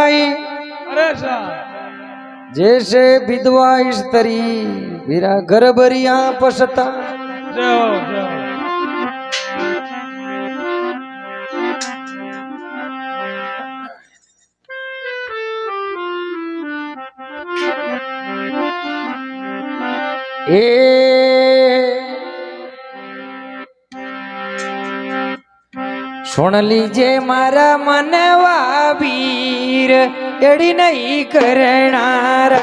गाई अरे सा जैसे विधवा स्त्री वीरा गरबरिया पसता जाओ जाओ ए सुन लीजे मारा मनवा वीर एड़ी नहीं करनारा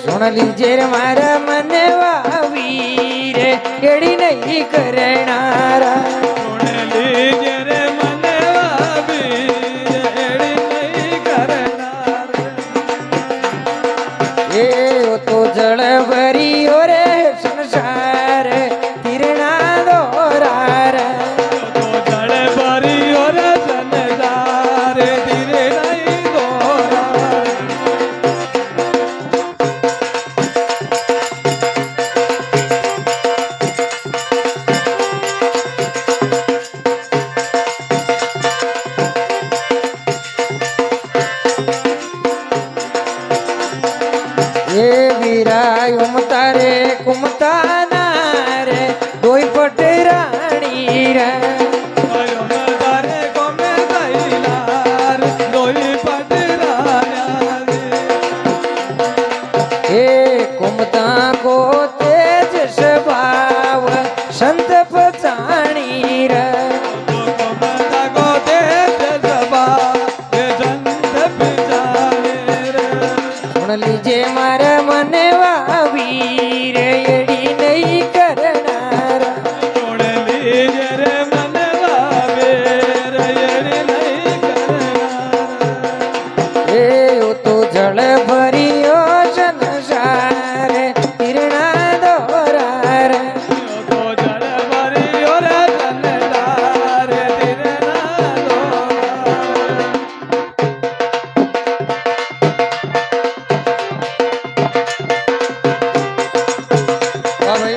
सुन लीजे मारा मनवा वीर एड़ी नहीं करनारा सुन लीजिए रे मनवा वीर एड़ी नहीं करनार ए ओ तो जल भरी रे संसार तिरना दोरार तो जड़ भरी और संसार धीरे नहीं दोरा ए वीरा उमता रे कुमता नारे दोई पटे रानी रे तारे को में दैलार दोई पटराया ए कुमता को तेज स्वभाव संत पचाणी रे तो कमता को दे जबा ये जंत पिजाने रे सुन लीजे मारे मनवा वीर एड़ी नहीं करनारा सुन लीजिए रे मनवा वीर एड़ी नहीं करनार ए ओ तो जल भरियो संसार तिरना दोरार तो जड़ भरी और संसार धीरे ना दोरा वाह भाई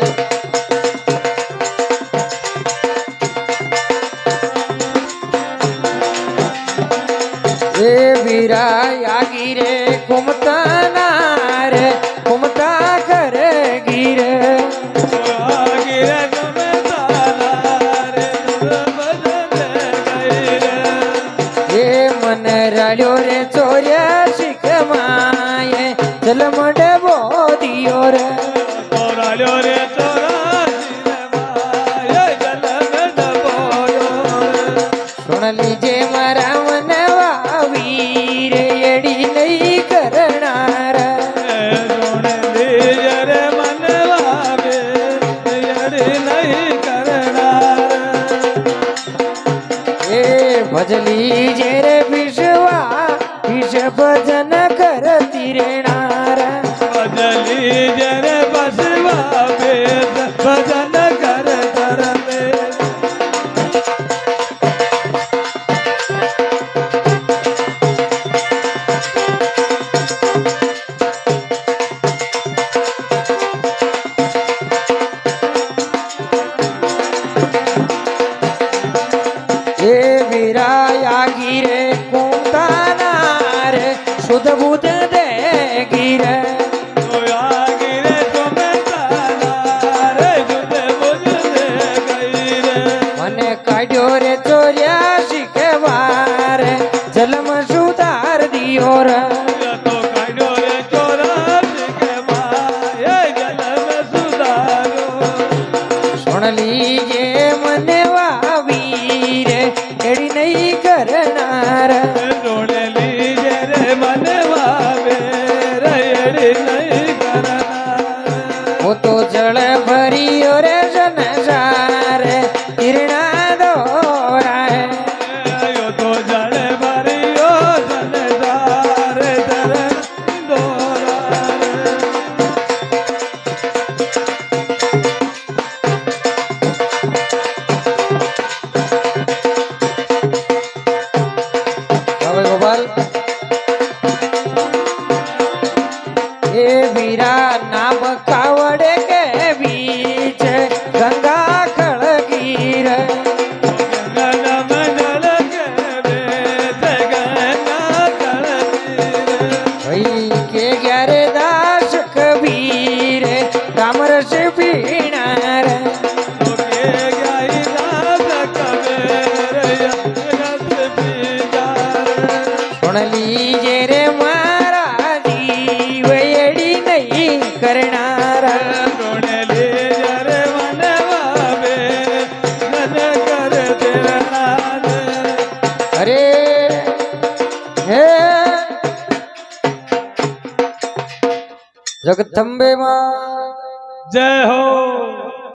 ए वीरा यागी रे कुमता नारे कुमता कर गिरे गिरे तुम तालार बदल गई रे ए मन राड्यो रे चोर्या शिकमाये जलमड बोदियो रे तोरा लो रे तोरा ये जल में दबोयो सुन लीजे मारा मनवा वीर एड़ी नहीं करनारा सुन लीजिए रे मनवा वीर नहीं करनार ए भजली जे रे विश्वा विष भजन करती रे नारा बदली जरे बसवा वेद भजन कर तरमे ए वीरा यागी रे कुमता नारे शुद्ध बुद्ध दे गिरे तोया गिरे तुम तालार जुद बुझ दे गई रे मने काढ़्यो रे चोर्या शिकवार जलम सुधार दियो रे तो काढ़ो रे चोरा के माये जल में सुधारो सुन लीजे मनवा वीर एड़ी नहीं करनारा सुन लीजिए रे मनवा वीर જગદંબે માં જય હો